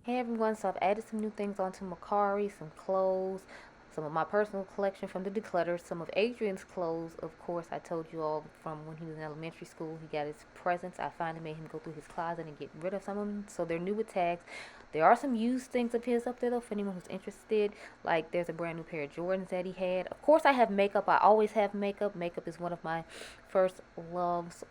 Hey everyone, so I've added some new things onto Mercari, some clothes, some of my personal collection from the Decluttered, some of Adrian's clothes. Of course, I told you all from when he was in elementary school, he got his presents. I finally made him go through his closet and get rid of some of them, so they're new with tags. There are some used things of his up there though for anyone who's interested. Like there's a brand new pair of Jordans that he had. Of course, I have makeup. I always have makeup. Makeup is one of my first loves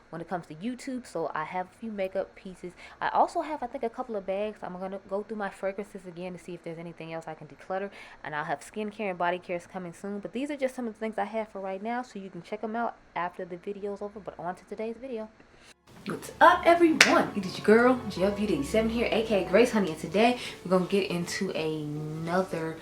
when it comes to YouTube, so I have a few makeup pieces. I also have, I think, a couple of bags. I'm gonna go through my fragrances again to see if there's anything else I can declutter, and I'll have skincare and body cares coming soon. But these are just some of the things I have for right now, so you can check them out after the video's over. But on to today's video. What's up, everyone? It is your girl Gelbeauty-QM here, aka Grace Honey, and today we're gonna get into another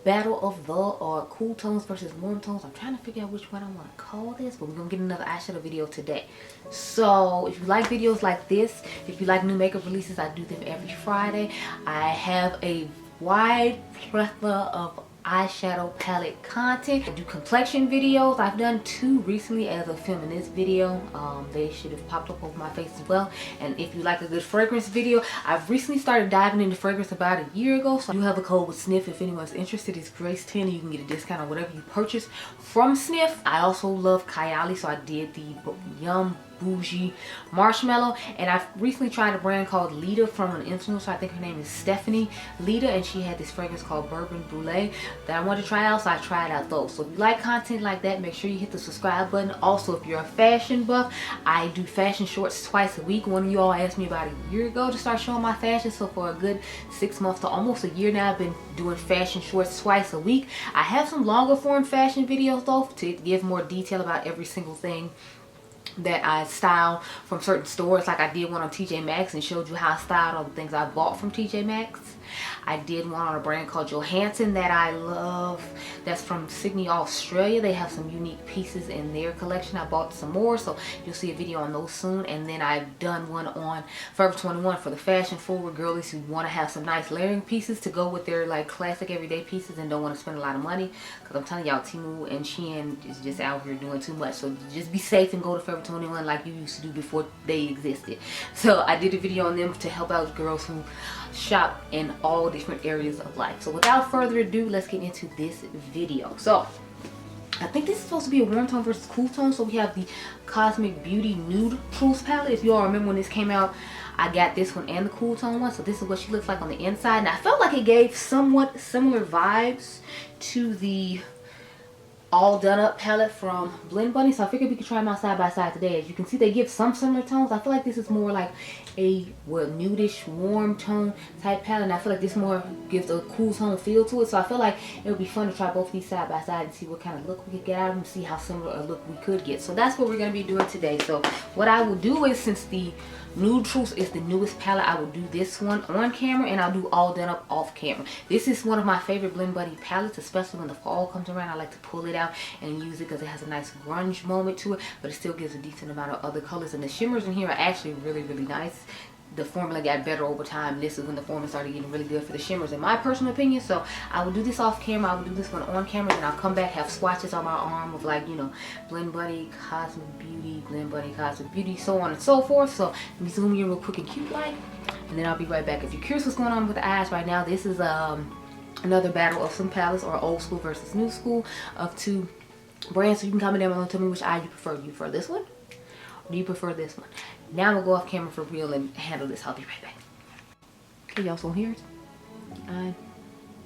battle of the cool tones versus warm tones. I'm trying to figure out which one I want to call this, but we're gonna get another eyeshadow video today. So if you like videos like this, if you like new makeup releases, I do them every Friday. I have a wide plethora of eyeshadow palette content. I do complexion videos. I've done 2 recently as of filming this video. They should have popped up over my face as well. And if you like a good fragrance video, I've recently started diving into fragrance about a year ago, so I do have a code with Snif if anyone's interested. It's Grace10. You can get a discount on whatever you purchase from Snif. I also love Kylie, so I did the Yum Bougie Marshmallow, and I've recently tried a brand called Ledda from an influencer. I think her name is Stephanie Ledda, and she had this fragrance called Bourbon Brulee that I wanted to try out, so I tried out those. So if you like content like that, make sure you hit the subscribe button. Also, if you're a fashion buff, I do fashion shorts twice a week. One of you all asked me about a year ago to start showing my fashion, so for a good 6 months to almost a year now, I've been doing fashion shorts twice a week. I have some longer form fashion videos though to give more detail about every single thing that I style from certain stores. Like I did one on TJ Maxx and showed you how I styled all the things I bought from TJ Maxx. I did one on a brand called Johansson that I love. That's from Sydney, Australia. They have some unique pieces in their collection. I bought some more, so you'll see a video on those soon. And then I've done one on Forever 21 for the fashion forward girlies who want to have some nice layering pieces to go with their like classic everyday pieces and don't want to spend a lot of money. Because I'm telling y'all, Temu and Shein is just out here doing too much. So just be safe and go to Forever 21 like you used to do before they existed. So I did a video on them to help out girls who shop in all different areas of life. So without further ado, let's get into this video. So I think this is supposed to be a warm tone versus cool tone. So we have the Cosmic Beauty Nude Truth palette. If you all remember when this came out, I got this one and the cool tone one. So this is what she looks like on the inside, and I felt like it gave somewhat similar vibes to the All Done Up palette from Blend Bunny, so I figured we could try them out side by side today. As you can see, they give some similar tones. I feel like this is more like a nudish warm tone type palette, and I feel like this more gives a cool tone feel to it. So I feel like it would be fun to try both of these side by side and see what kind of look we could get out of them, see how similar a look we could get. So that's what we're going to be doing today. So what I will do is, since the Nude Truth is the newest palette, I will do this one on camera, and I'll do All Done Up off camera. This is one of my favorite Blend Bunny palettes, especially when the fall comes around. I like to pull it out and use it because it has a nice grunge moment to it, but it still gives a decent amount of other colors, and the shimmers in here are actually really nice. The formula got better over time. This is when the formula started getting really good for the shimmers, in my personal opinion. So I will do this off camera, I will do this one on camera, and I'll come back, have swatches on my arm of, like, you know, Blend Bunny, Cosmic Beauty, Blend Bunny, Cosmic Beauty, so on and so forth. So let me zoom in real quick and cute like, and then I'll be right back. If you're curious what's going on with the eyes right now, this is another battle of some palettes, or old school versus new school, of 2 brands. So you can comment down below and tell me which eye you prefer. Do you prefer this one, or do you prefer this one? Now I'm gonna go off camera for real and handle this. I'll be right back. Okay, y'all, so here's I'm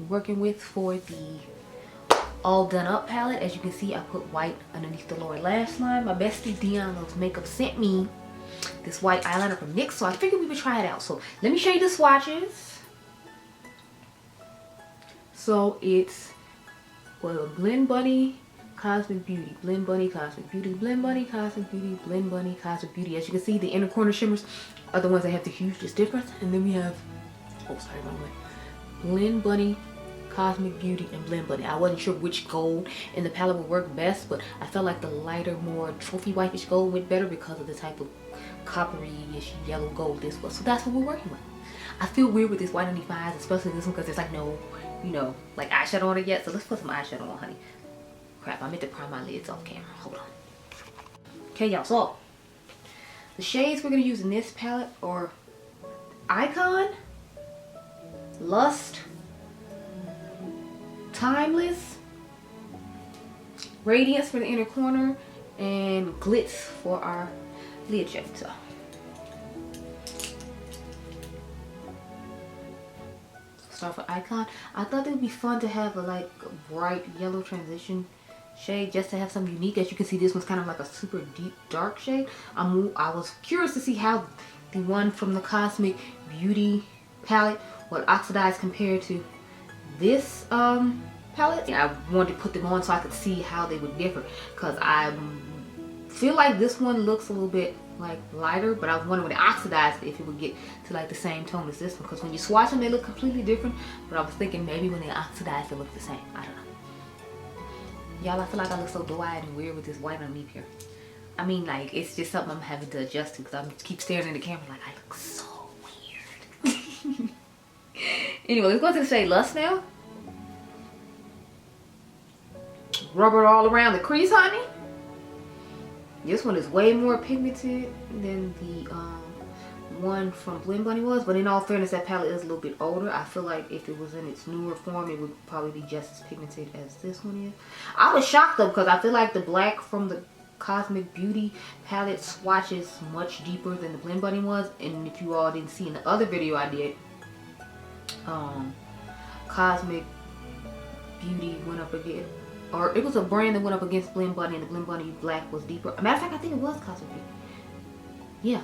working with for the All Done Up palette. As you can see, I put white underneath the lower lash line. My bestie Dionluvsmakeup sent me this white eyeliner from NYX, so I figured we would try it out. So let me show you the swatches. So it's, well, Blend Bunny, Cosmic Beauty, Blend Bunny, Cosmic Beauty, Blend Bunny, Cosmic Beauty, Blend Bunny, Cosmic Beauty. As you can see, the inner corner shimmers are the ones that have the hugest difference. And then we have, oh sorry, wrong way, Blend Bunny, Cosmic Beauty, and Blend Bunny. I wasn't sure which gold in the palette would work best, but I felt like the lighter, more trophy whitish gold went better because of the type of coppery-ish yellow gold this was. So that's what we're working with. I feel weird with this white underneath my eyes, especially this one, because there's like no, you know, like eyeshadow on it yet. So let's put some eyeshadow on, honey. Crap, I meant to prime my lids off camera. Hold on. Okay, y'all, so the shades we're going to use in this palette are Icon, Lust, Timeless, Radiance for the inner corner, and Glitz for our lid shape. So start with Icon. I thought it would be fun to have a like bright yellow transition shade just to have something unique. As you can see, this one's kind of like a super deep dark shade. I was curious to see how the one from the Cosmic Beauty palette would oxidize compared to this palette. And I wanted to put them on so I could see how they would differ, because I feel like this one looks a little bit like lighter, but I was wondering when it oxidized if it would get to like the same tone as this one, because when you swatch them they look completely different, but I was thinking maybe when they oxidize they look the same. I don't know. Y'all, I feel like I look so doe-eyed and weird with this white underneath here. I mean, like, it's just something I'm having to adjust to, because I keep staring in the camera like I look so weird. Anyway, let's go to the shade Lust now. Rubber all around the crease, honey. This one is way more pigmented than the one from Blend Bunny was, but in all fairness, that palette is a little bit older. I feel like if it was in its newer form, it would probably be just as pigmented as this one is. I was shocked though, because I feel like the black from the Cosmic Beauty palette swatches much deeper than the Blend Bunny was. And if you all didn't see in the other video I did, Cosmic Beauty went up again, or it was a brand that went up against Blend Bunny, and the Blend Bunny black was deeper. Matter of fact, I think it was Cosmic Beauty. Yeah,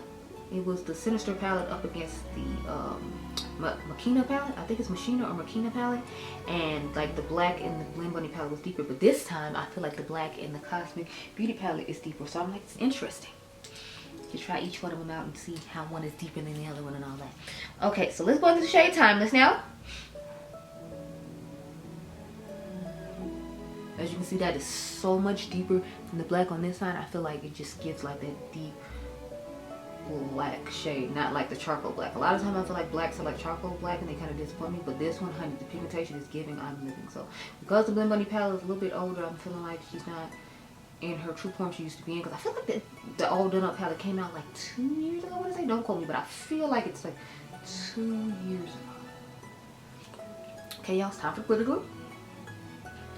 it was the Sinister palette up against the Makina palette. I think it's Machina or Makina palette, and like the black in the Blend Bunny palette was deeper. But this time, I feel like the black in the Cosmic Beauty palette is deeper. So I'm like, it's interesting. You try each one of them out and see how one is deeper than the other one and all that. Okay, so let's go into the shade Timeless now. As you can see, that is so much deeper than the black on this side. I feel like it just gives like that deep black shade, not like the charcoal black. A lot of times I feel like blacks are like charcoal black and they kind of disappoint me, but this one, honey, the pigmentation is giving I'm living. So because the Blend Bunny palette is a little bit older, I'm feeling like she's not in her true form she used to be in, because I feel like the All Done Up palette came out like 2 years ago. I want to say, don't quote me, but I feel like it's like 2 years ago. Okay, y'all, it's time for glitter glue.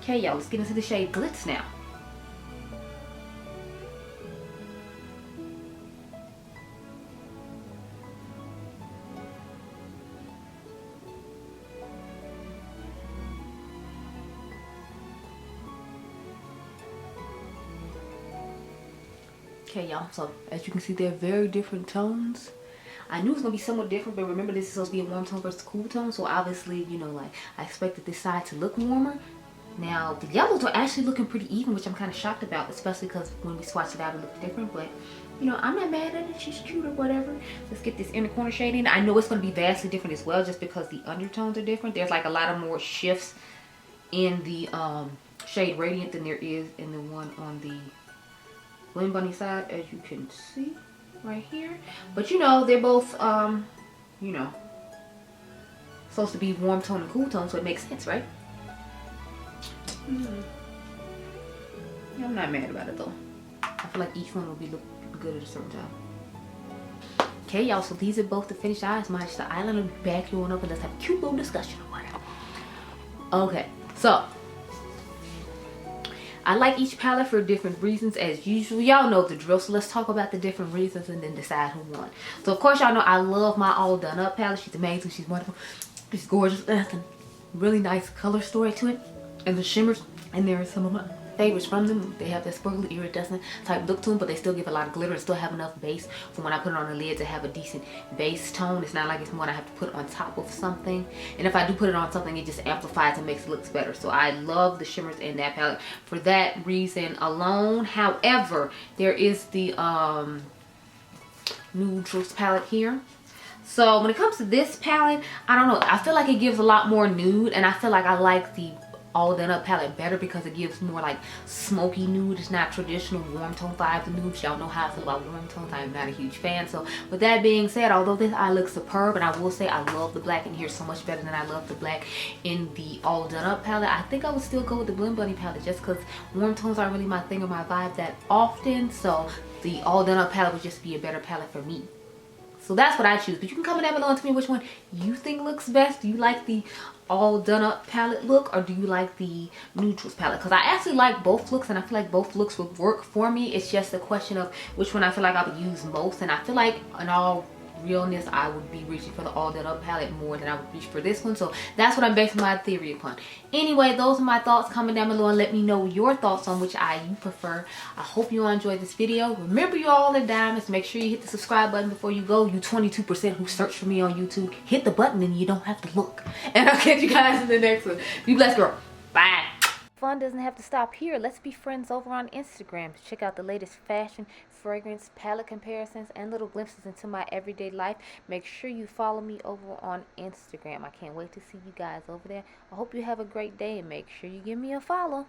Okay, y'all, let's get into the shade Glitz now. Okay, y'all, so as you can see, they're very different tones. I knew it was going to be somewhat different, but remember, this is supposed to be a warm tone versus cool tone, so obviously, you know, like, I expected this side to look warmer. Now, the yellows are actually looking pretty even, which I'm kind of shocked about, especially because when we swatched it out, it looked different, but, you know, I'm not mad at it. She's cute or whatever. Let's get this inner corner shade in. I know it's going to be vastly different as well, just because the undertones are different. There's, like, a lot of more shifts in the shade Radiant than there is in the one on the Blend Bunny side, as you can see right here. But you know, they're both you know, supposed to be warm tone and cool tone, so it makes sense, right? Yeah, I'm not mad about it though. I feel like each one will be look good at a certain time. Okay, y'all, so these are both the finished eyes. Mine's the eyeliner. Back you on up and let's have a cute little discussion or whatever. Okay, so I like each palette for different reasons, as usual. Y'all know the drill, so let's talk about the different reasons and then decide who won. So of course y'all know I love my All Done Up palette. She's amazing, she's wonderful, she's gorgeous, really nice color story to it, and the shimmers, and there are some of my favorites from them. They have that sparkly iridescent type look to them, but they still give a lot of glitter and still have enough base for when I put it on the lid to have a decent base tone. It's not like it's one I have to put on top of something, and if I do put it on something, it just amplifies and makes it look better. So I love the shimmers in that palette for that reason alone. However, there is the neutrals palette here. So when it comes to this palette, I don't know, I feel like it gives a lot more nude, and I feel like I like the All Done Up palette better because it gives more like smoky nude. It's not traditional warm tone vibes and nudes. Y'all know how I feel about warm tones. I'm not a huge fan. So with that being said, although this eye looks superb, and I will say I love the black in here so much better than I love the black in the All Done Up palette, I think I would still go with the Blend Bunny palette just because warm tones aren't really my thing or my vibe that often. So the All Done Up palette would just be a better palette for me. So that's what I choose. But you can comment down below and tell me which one you think looks best. Do you like the all done up palette look, or do you like the neutrals palette? Because I actually like both looks, and I feel like both looks would work for me. It's just a question of which one I feel like I would use most. And I feel like in all realness, I would be reaching for the all done up palette more than I would reach for this one. So that's what I'm basing my theory upon. Anyway, those are my thoughts. Comment down below and let me know your thoughts on which eye you prefer. I hope you all enjoyed this video. Remember, you all are diamonds. Make sure you hit the subscribe button before you go. You 22% who search for me on YouTube, hit the button and you don't have to look. And I'll catch you guys in the next one. Be blessed, girl. Bye. Fun doesn't have to stop here. Let's be friends over on Instagram. Check out the latest fashion, fragrance, palette comparisons, and little glimpses into my everyday life. Make sure you follow me over on Instagram. I can't wait to see you guys over there. I hope you have a great day, and make sure you give me a follow.